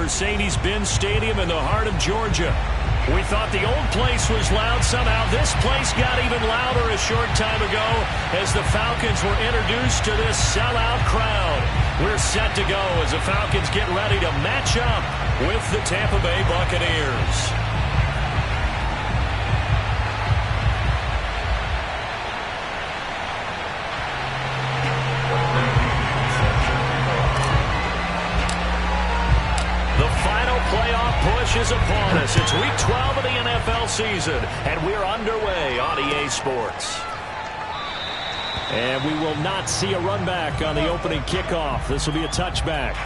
Mercedes-Benz Stadium in the heart of Georgia. We thought the old place was loud. Somehow this place got even louder a short time ago as the Falcons were introduced to this sellout crowd. We're set to go as the Falcons get ready to match up with the Tampa Bay Buccaneers. Playoff push is upon us. It's week 12 of the NFL season, and we're underway on EA Sports. And we will not see a run back on the opening kickoff. This will be a touchback.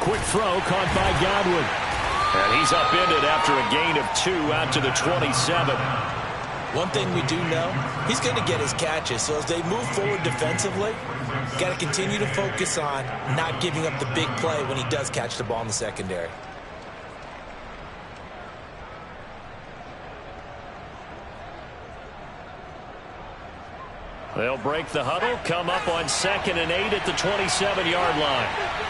Quick throw caught by Godwin. And he's upended after a gain of 2 out to the 27. One thing we do know, he's going to get his catches. So as they move forward defensively, got to continue to focus on not giving up the big play when he does catch the ball in the secondary. They'll break the huddle, come up on 2nd and 8 at the 27-yard line.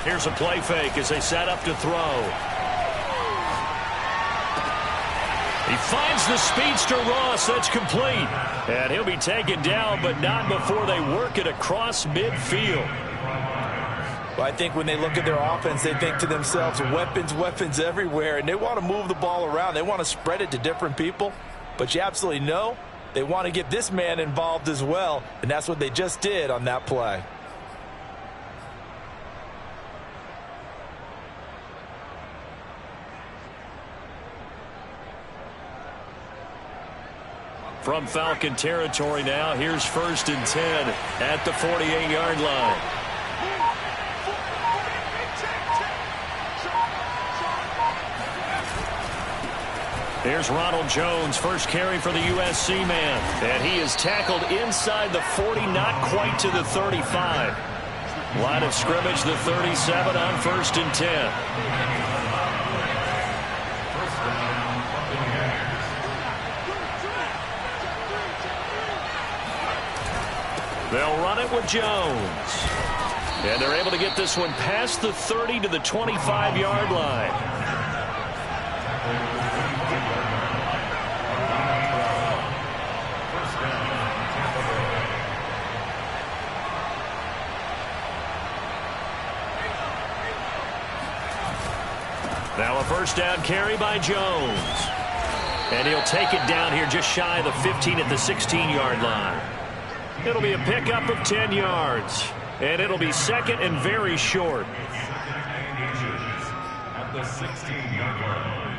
Here's a play fake as they set up to throw. He finds the speedster Ross. That's complete. And he'll be taken down, but not before they work it across midfield. Well, I think when they look at their offense, they think to themselves, weapons, weapons everywhere, and they want to move the ball around. They want to spread it to different people. But you absolutely know they want to get this man involved as well, and that's what they just did on that play. From Falcon territory now, here's 1st and 10 at the 48-yard line. Here's Ronald Jones, first carry for the USC man. And he is tackled inside the 40, not quite to the 35. Line of scrimmage, the 37 on 1st and 10. They'll run it with Jones. And they're able to get this one past the 30 to the 25-yard line. Now a first down carry by Jones. And he'll take it down here just shy of the 15 at the 16-yard line. It'll be a pickup of 10 yards. And it'll be 2nd and very short. At the 16-yard line.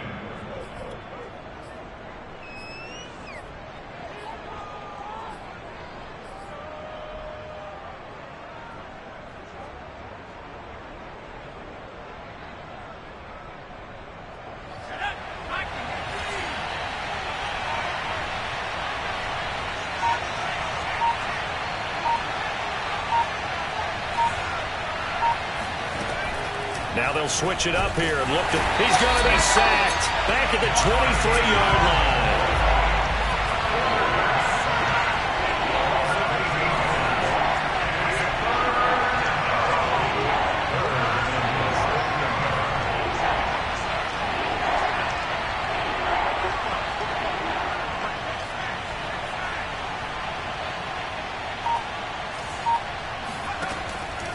Now they'll switch it up here and look at. He's going to be sacked back at the 23-yard line.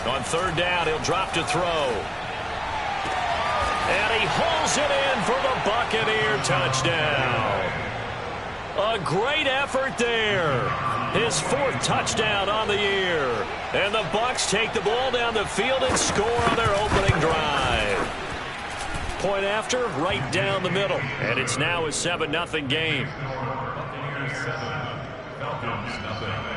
On third down, he'll drop to throw. And he hauls it in for the Buccaneer touchdown. A great effort there. His 4th touchdown on the year. And the Bucs take the ball down the field and score on their opening drive. Point after, right down the middle. And it's now a 7-0 game. Buccaneers 7, Falcons 0.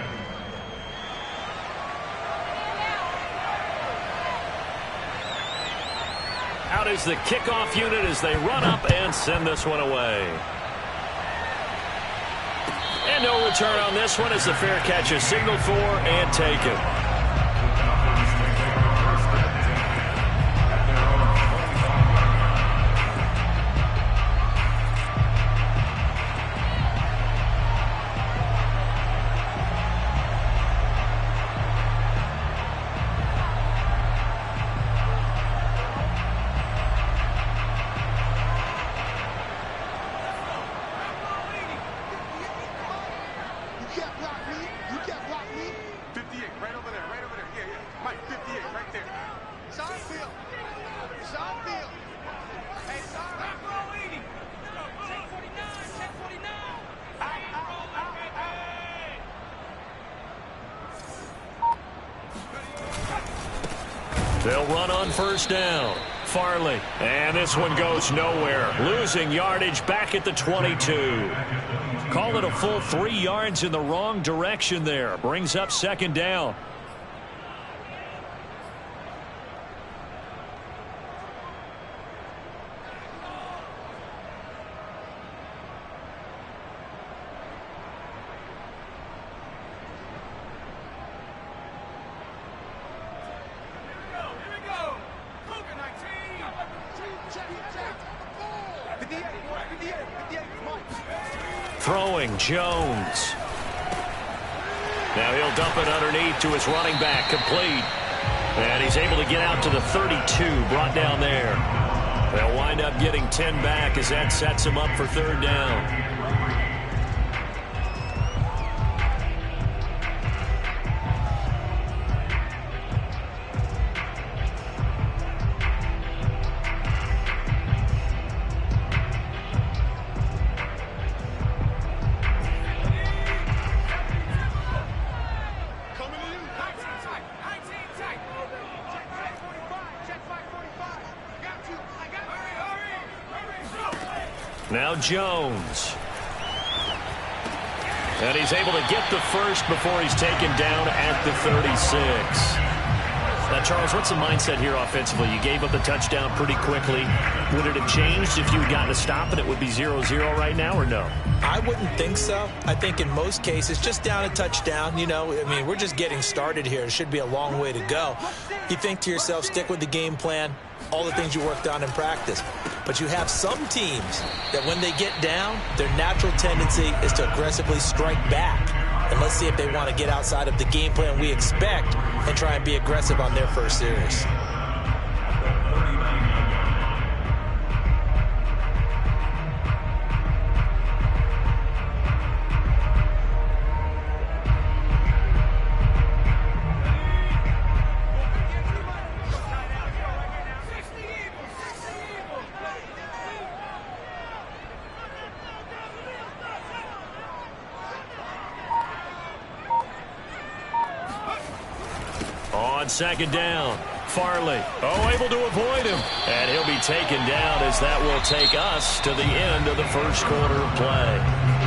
Out is the kickoff unit as they run up and send this one away. And no return on this one as the fair catch is signaled for and taken. They'll run on first down. Farley. And this one goes nowhere. Losing yardage back at the 22. Call it a full 3 yards in the wrong direction there. Brings up second down. Throwing Jones. Now he'll dump it underneath to his running back. Complete. And he's able to get out to the 32. Brought down there. They'll wind up getting 10 back as that sets him up for third down. Now Jones. And he's able to get the first before he's taken down at the 36. Now, Charles, what's the mindset here offensively? You gave up the touchdown pretty quickly. Would it have changed if you had gotten a stop and it would be 0-0 right now, or no? I wouldn't think so. I think in most cases, just down a touchdown, you know, I mean, we're just getting started here. It should be a long way to go. You think to yourself, stick with the game plan, all the things you worked on in practice. But you have some teams that when they get down, their natural tendency is to aggressively strike back. And let's see if they want to get outside of the game plan we expect and try and be aggressive on their first series. On second down, Farley, able to avoid him. And he'll be taken down as that will take us to the end of the first quarter of play.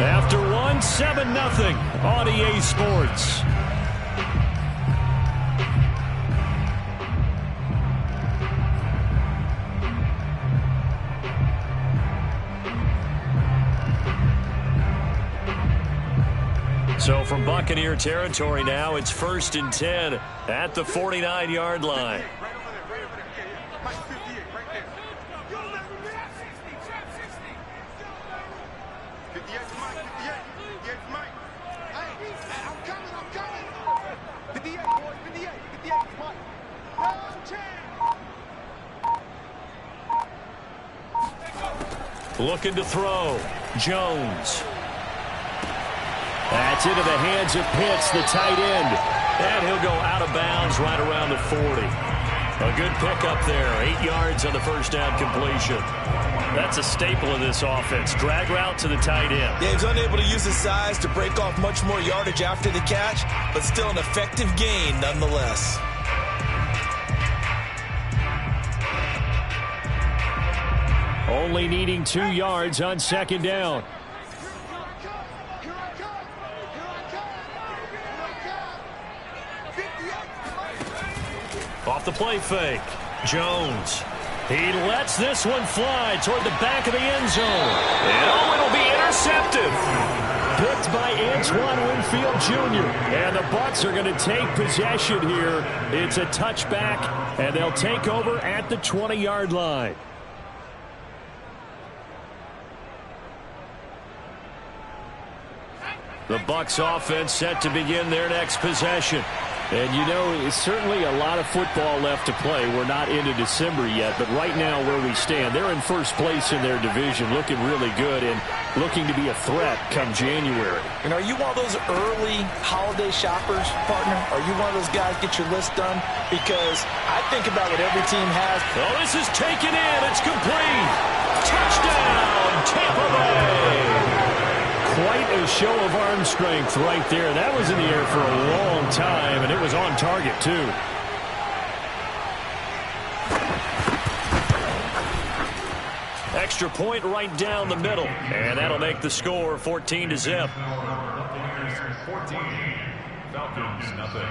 After one, 7-0 on EA Sports. So from Buccaneer territory now, it's 1st and 10 at the 49-yard line. Looking to throw. Jones. That's into the hands of Pitts, the tight end. And he'll go out of bounds right around the 40. A good pickup there. 8 yards on the first down completion. That's a staple of this offense. Drag route to the tight end. Yeah, he's unable to use his size to break off much more yardage after the catch, but still an effective gain nonetheless. Only needing 2 yards on second down. Off the play fake. Jones. He lets this one fly toward the back of the end zone. And it'll be intercepted. Picked by Antoine Winfield Jr. And the Bucs are going to take possession here. It's a touchback, and they'll take over at the 20-yard line. The Bucs offense set to begin their next possession. And, you know, it's certainly a lot of football left to play. We're not into December yet, but right now where we stand, they're in first place in their division, looking really good and looking to be a threat come January. And are you one of those early holiday shoppers, partner? Are you one of those guys get your list done? Because I think about what every team has. Oh, this is taken in. It's complete. Touchdown, Tampa Bay. Quite a show of arm strength right there. That was in the air for a long time, and it was on target, too. Extra point right down the middle, and that'll make the score 14-0. 14. Falcons, nothing.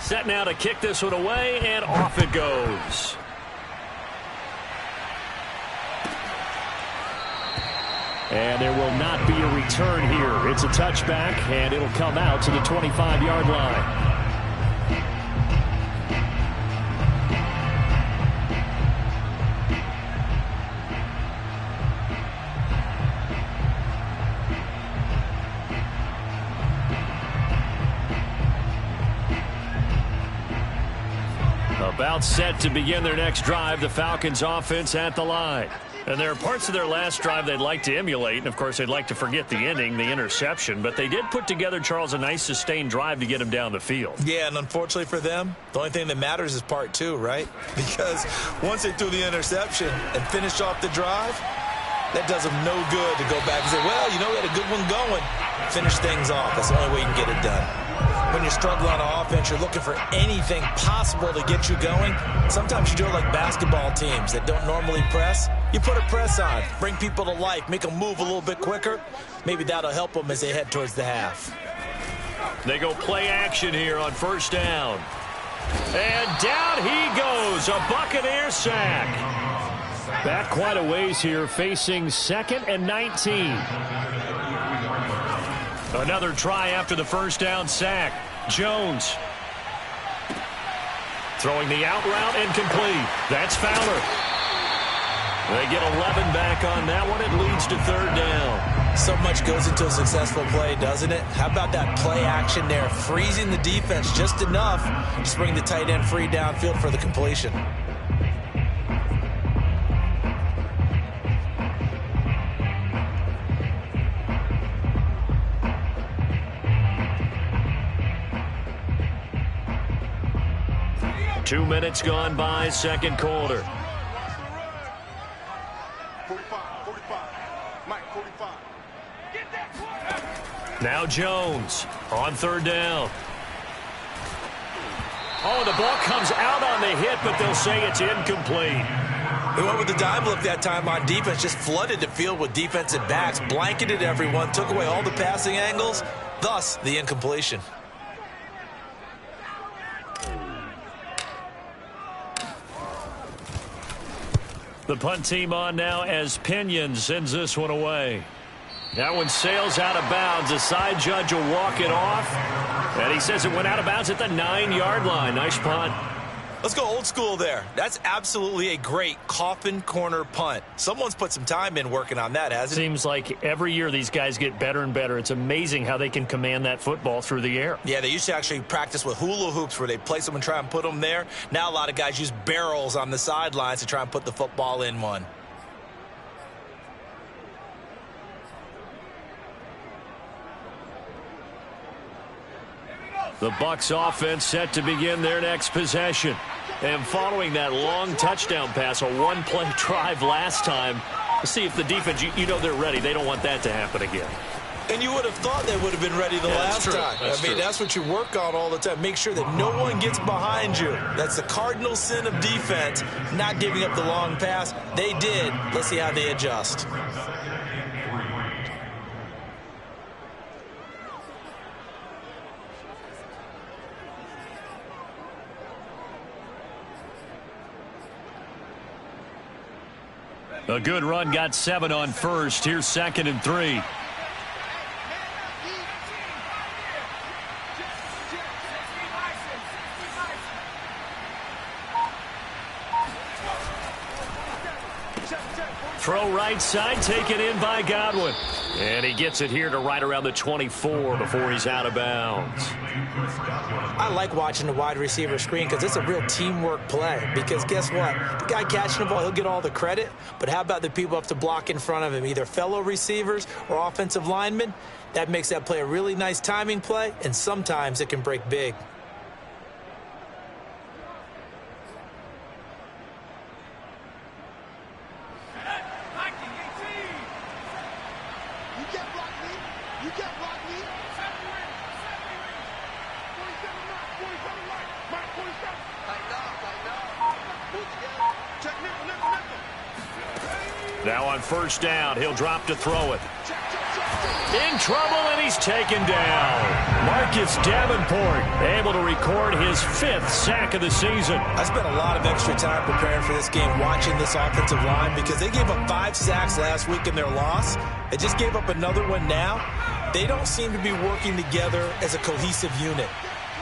Set now to kick this one away, and off it goes. And there will not be a return here. It's a touchback, and it'll come out to the 25-yard line. About set to begin their next drive, the Falcons offense at the line. And there are parts of their last drive they'd like to emulate, and of course they'd like to forget the ending, the interception, but they did put together, Charles, a nice sustained drive to get him down the field. Yeah, and unfortunately for them, the only thing that matters is part 2, right? Because once they threw the interception and finished off the drive, that does them no good to go back and say, well, you know, we had a good one going. Finish things off. That's the only way you can get it done. When you're struggling on offense, you're looking for anything possible to get you going. Sometimes you do it like basketball teams that don't normally press. You put a press on, bring people to life, make them move a little bit quicker. Maybe that'll help them as they head towards the half. They go play action here on first down. And down he goes, a Buccaneer sack. Back quite a ways here, facing 2nd and 19. Another try after the first down sack. Jones. Throwing the out route incomplete. That's Fowler. They get 11 back on that one. It leads to 3rd down. So much goes into a successful play, doesn't it? How about that play action there? Freezing the defense just enough to bring the tight end free downfield for the completion. Two minutes gone by, second quarter. 45. Mike, 45. Now Jones on 3rd down. Oh, the ball comes out on the hit, but they'll say it's incomplete. They went with the dime look that time on defense, just flooded the field with defensive backs, blanketed everyone, took away all the passing angles, thus the incompletion. The punt team on now as Pinion sends this one away. That one sails out of bounds. The side judge will walk it off. And he says it went out of bounds at the 9-yard line. Nice punt. Let's go old school there. That's absolutely a great coffin corner punt. Someone's put some time in working on that, hasn't it? Seems like every year these guys get better and better. It's amazing how they can command that football through the air. Yeah, they used to actually practice with hula hoops where they place them and try and put them there. Now a lot of guys use barrels on the sidelines to try and put the football in one. The Bucs offense set to begin their next possession. And following that long touchdown pass, a one-play drive last time, let's see if the defense, you know they're ready. They don't want that to happen again. And you would have thought they would have been ready the last time. That's what you work on all the time. Make sure that no one gets behind you. That's the cardinal sin of defense, not giving up the long pass. They did. Let's see how they adjust. A good run got 7 on first. Here's 2nd and 3. Throw right side, taken in by Godwin. And he gets it here to right around the 24 before he's out of bounds. I like watching the wide receiver screen because it's a real teamwork play. Because guess what? The guy catching the ball, he'll get all the credit. But how about the people up to block in front of him, either fellow receivers or offensive linemen? That makes that play a really nice timing play, and sometimes it can break big. Now on first down, he'll drop to throw it. In trouble, and he's taken down. Marcus Davenport able to record his 5th sack of the season. I spent a lot of extra time preparing for this game, watching this offensive line, because they gave up 5 sacks last week in their loss. They just gave up another one now. They don't seem to be working together as a cohesive unit.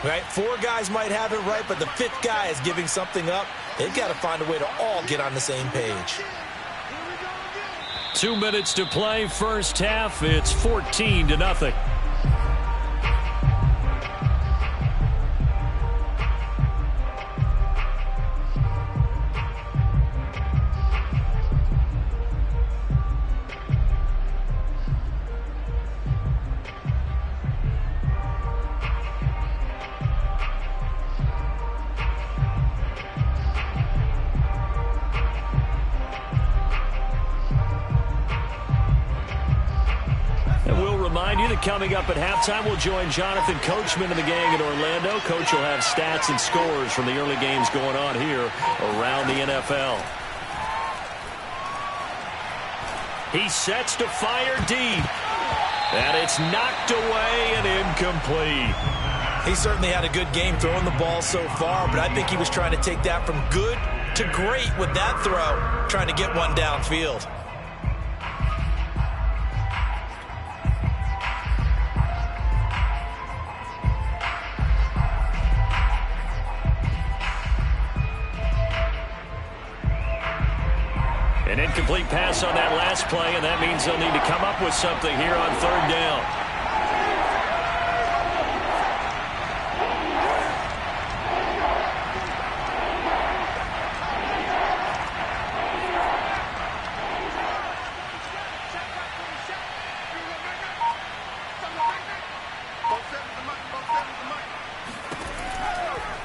Right? 4 guys might have it right, but the 5th guy is giving something up. They've got to find a way to all get on the same page. 2 minutes to play, first half. It's 14-0. Coming up at halftime, we'll join Jonathan Coachman and the gang in Orlando. Coach will have stats and scores from the early games going on here around the NFL. He sets to fire deep. And it's knocked away and incomplete. He certainly had a good game throwing the ball so far, but I think he was trying to take that from good to great with that throw, trying to get one downfield. An incomplete pass on that last play, and that means they'll need to come up with something here on 3rd down.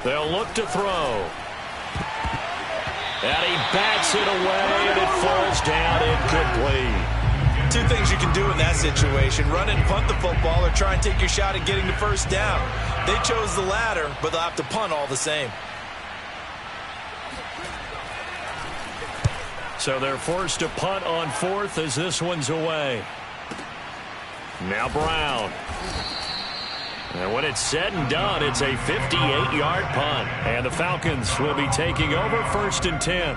They'll look to throw. And he bats it away, and it falls down incomplete. 2 things you can do in that situation: run and punt the football, or try and take your shot at getting the first down. They chose the latter, but they'll have to punt all the same. So they're forced to punt on 4th as this one's away. Now Brown. And when it's said and done, it's a 58-yard punt. And the Falcons will be taking over 1st and 10.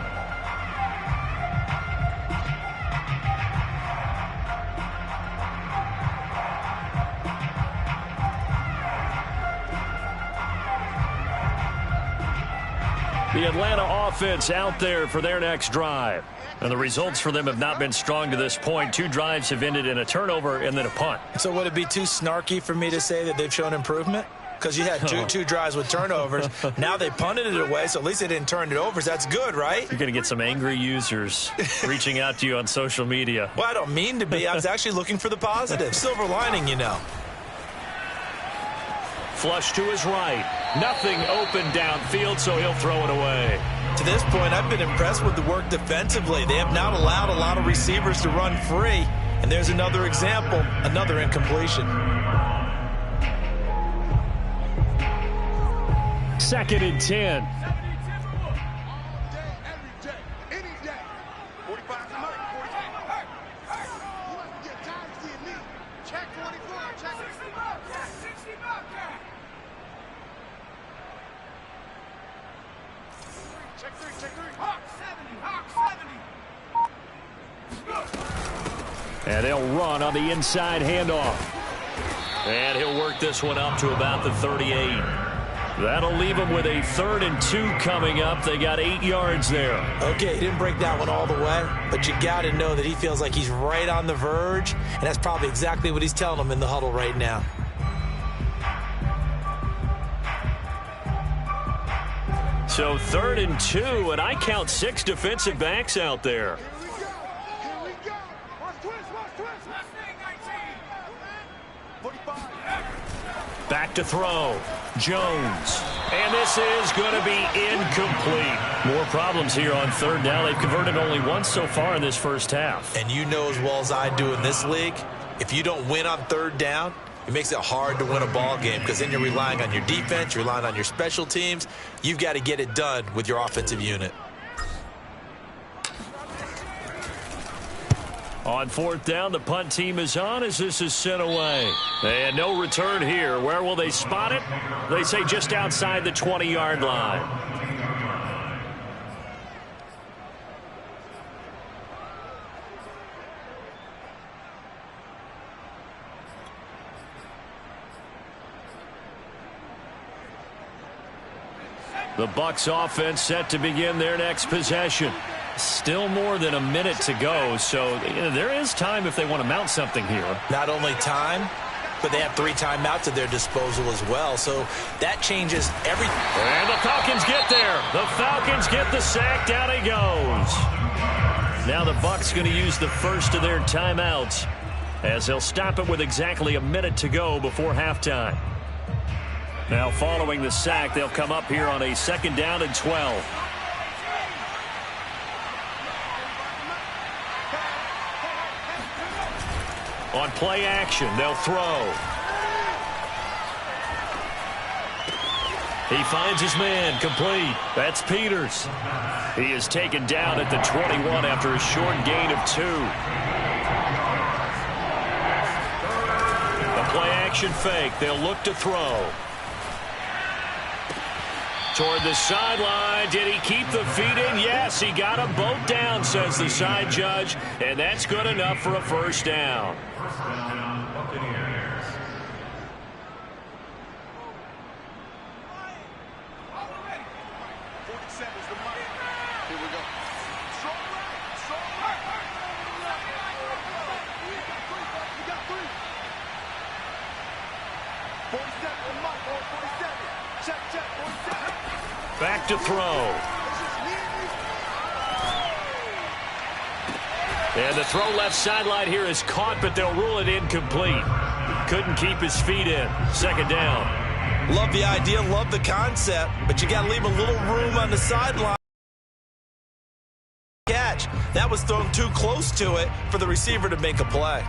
The Atlanta offense out there for their next drive. And the results for them have not been strong to this point. 2 drives have ended in a turnover and then a punt. So would it be too snarky for me to say that they've shown improvement? Because you had two drives with turnovers. Now they punted it away, so at least they didn't turn it over. So that's good, right? You're going to get some angry users reaching out to you on social media. Well, I don't mean to be. I was actually looking for the positive. Silver lining, you know. Flush to his right. Nothing open downfield, so he'll throw it away. To this point, I've been impressed with the work defensively. They have not allowed a lot of receivers to run free. And there's another example, another incompletion. 2nd and 10. And they'll run on the inside handoff. And he'll work this one up to about the 38. That'll leave them with a 3rd and 2 coming up. They got 8 yards there. Okay, he didn't break that one all the way, but you got to know that he feels like he's right on the verge, and that's probably exactly what he's telling them in the huddle right now. So 3rd and 2, and I count 6 defensive backs out there. Back to throw. Jones. And this is going to be incomplete. More problems here on 3rd down. They've converted only once so far in this first half. And you know as well as I do in this league, if you don't win on 3rd down, it makes it hard to win a ball game because then you're relying on your defense, you're relying on your special teams. You've got to get it done with your offensive unit. On 4th down, the punt team is on as this is sent away. And no return here. Where will they spot it? They say just outside the 20-yard line. The Bucs offense set to begin their next possession. Still more than a minute to go, so there is time if they want to mount something here. Not only time, but they have 3 timeouts at their disposal as well, so that changes everything. And the Falcons get there. The Falcons get the sack. Down he goes. Now the Bucs going to use the first of their timeouts as they'll stop it with exactly a minute to go before halftime. Now following the sack, they'll come up here on a 2nd down and 12. On play action, they'll throw. He finds his man, complete. That's Peters. He is taken down at the 21 after a short gain of 2. A play action fake, they'll look to throw. Toward the sideline. Did he keep the feet in? Yes, he got them both down, says the side judge, and that's good enough for a 1st down. First down, Buccaneers. Here we go. We got 3. 47 to Mike, 47. Check, 47. Back to throw. And the throw left sideline here is caught, but they'll rule it incomplete. Couldn't keep his feet in. 2nd down. Love the idea, love the concept, but you got to leave a little room on the sideline. Catch. That was thrown too close to it for the receiver to make a play.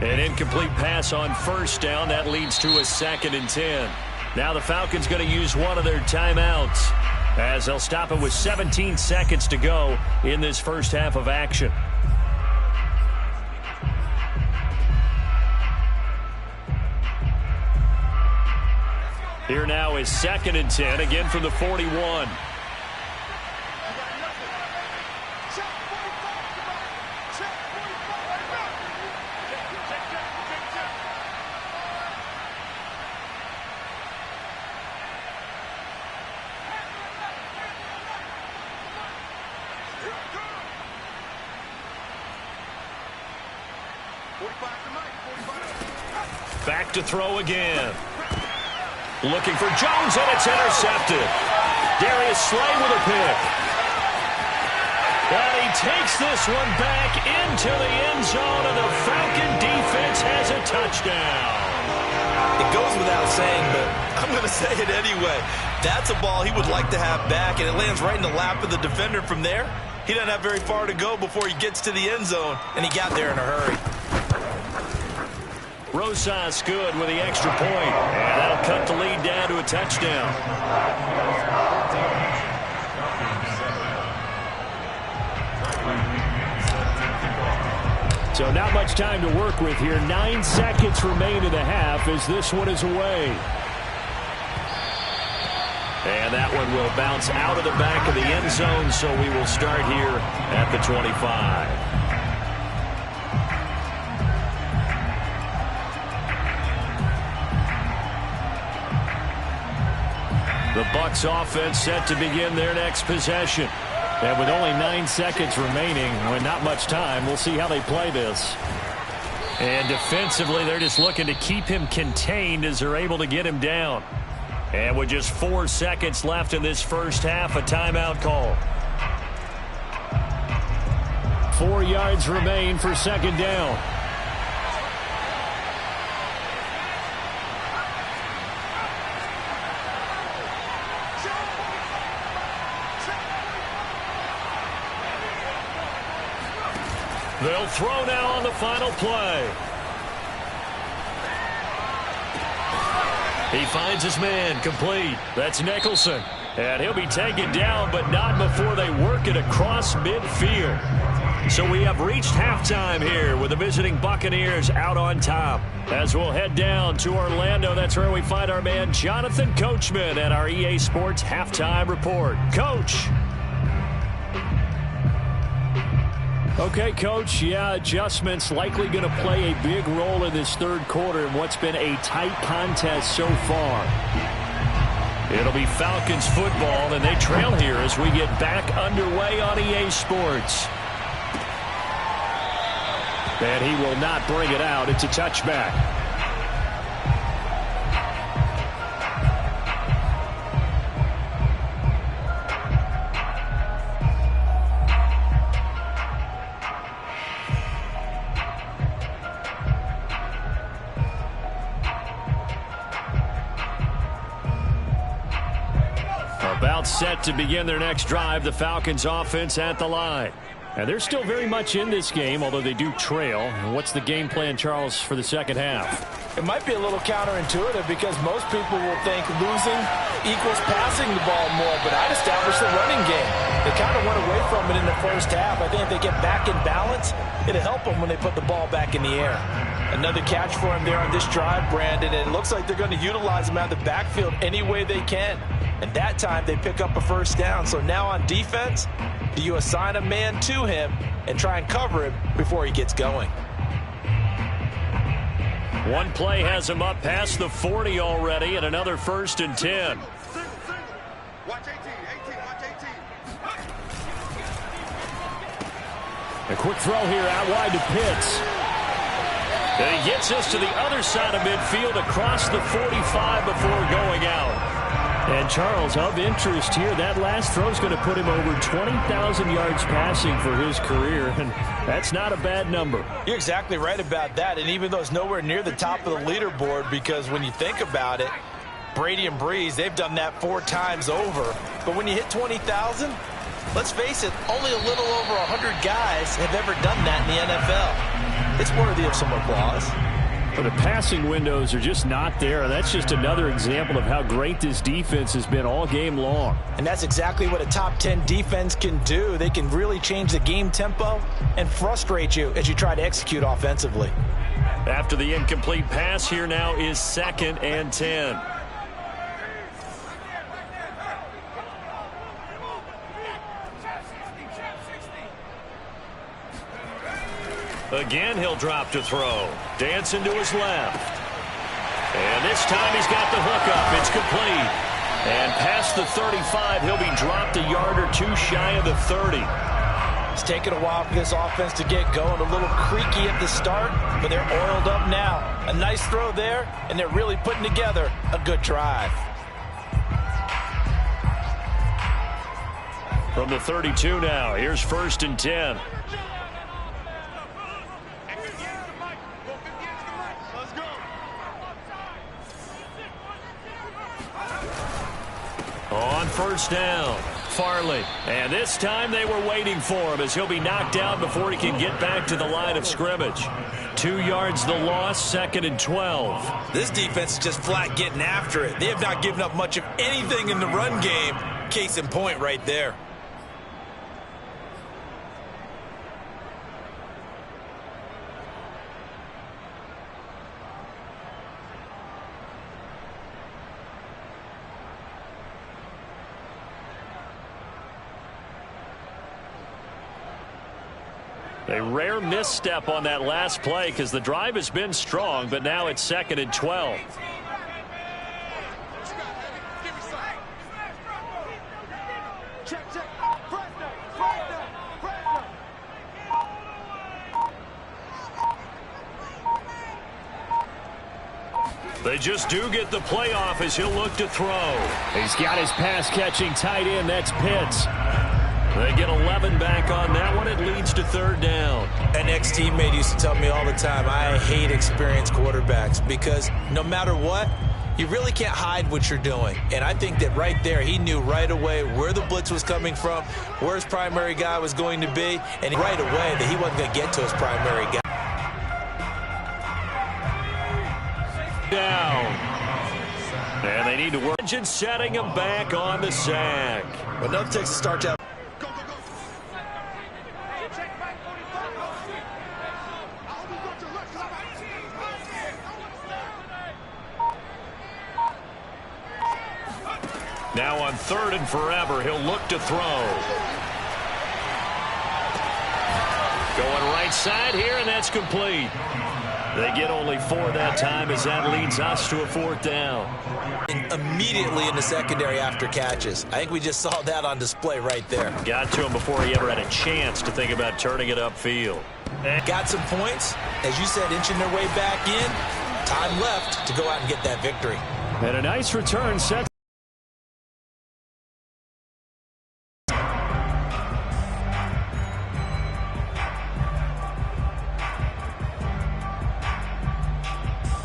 An incomplete pass on 1st down. That leads to a 2nd and 10. Now the Falcons going to use one of their timeouts as they'll stop it with 17 seconds to go in this first half of action. Here now is 2nd and 10, again from the 41. Back to throw again. Looking for Jones, and it's intercepted. Darius Slay with a pick. And he takes this one back into the end zone, and the Falcon defense has a touchdown. It goes without saying, but I'm going to say it anyway. That's a ball he would like to have back, and it lands right in the lap of the defender from there. He doesn't have very far to go before he gets to the end zone, and he got there in a hurry. Rosas good with the extra point, and that'll cut the lead down to a touchdown. So not much time to work with here. 9 seconds remain in the half as this one is away. And that one will bounce out of the back of the end zone, so we will start here at the 25. The Bucs offense set to begin their next possession. And with only 9 seconds remaining, with not much time, we'll see how they play this. And defensively, they're just looking to keep him contained as they're able to get him down. And with just 4 seconds left in this first half, a timeout call. 4 yards remain for second down. They'll throw now on the final play. He finds his man, complete. That's Nicholson. And he'll be taken down, but not before they work it across midfield. So we have reached halftime here with the visiting Buccaneers out on top. As we'll head down to Orlando, that's where we find our man Jonathan Coachman at our EA Sports Halftime Report. Coach. Okay, Coach, yeah, adjustments likely going to play a big role in this third quarter in what's been a tight contest so far. It'll be Falcons football, and they trail here as we get back underway on EA Sports. And he will not bring it out. It's a touchback. About set to begin their next drive, the Falcons offense at the line. And they're still very much in this game, although they do trail. What's the game plan, Charles, for the second half? It might be a little counterintuitive because most people will think losing equals passing the ball more, but I'd establish the running game. They kind of went away from it in the first half. I think if they get back in balance, it'll help them when they put the ball back in the air. Another catch for him there on this drive, Brandon, and it looks like they're going to utilize him out of the backfield any way they can. And that time they pick up a first down. So now on defense, do you assign a man to him and try and cover him before he gets going? One play has him up past the 40 already, and another 1st and 10. Watch 18, watch 18. A quick throw here out wide to Pitts. And he gets us to the other side of midfield across the 45 before going out. And Charles, of interest here, that last throw is going to put him over 20,000 yards passing for his career, and that's not a bad number. You're exactly right about that, and even though it's nowhere near the top of the leaderboard, because when you think about it, Brady and Breeze, they've done that 4 times over. But when you hit 20,000, let's face it, only a little over 100 guys have ever done that in the NFL. It's worthy of some applause. But the passing windows are just not there. That's just another example of how great this defense has been all game long. And that's exactly what a top 10 defense can do. They can really change the game tempo and frustrate you as you try to execute offensively. After the incomplete pass, here now is 2nd and 10. Again, he'll drop to throw. Dancing to his left. And this time he's got the hook up. It's complete. And past the 35, he'll be dropped a yard or two shy of the 30. It's taken a while for this offense to get going. A little creaky at the start, but they're oiled up now. A nice throw there, and they're really putting together a good drive. From the 32 now, here's 1st and 10. On 1st down, Farley. And this time they were waiting for him as he'll be knocked down before he can get back to the line of scrimmage. 2 yards the loss, 2nd and 12. This defense is just flat getting after it. They have not given up much of anything in the run game. Case in point right there. A rare misstep on that last play because the drive has been strong, but now it's 2nd and 12. They just do get the playoff as he'll look to throw. He's got his pass-catching tight end. That's Pitts. They get 11 back on that one. It leads to 3rd down. An ex-teammate used to tell me all the time, I hate experienced quarterbacks because no matter what, you really can't hide what you're doing. And I think that right there, he knew right away where the blitz was coming from, where his primary guy was going to be, and right away that he wasn't going to get to his primary guy. Down. And they need to work. Setting him back on the sack. But nothing takes a start down. Now on 3rd and forever, he'll look to throw. Going right side here, and that's complete. They get only 4 that time as that leads us to a 4th down. And immediately in the secondary after catches. I think we just saw that on display right there. Got to him before he ever had a chance to think about turning it upfield. Got some points, as you said, inching their way back in. Time left to go out and get that victory. And a nice return set.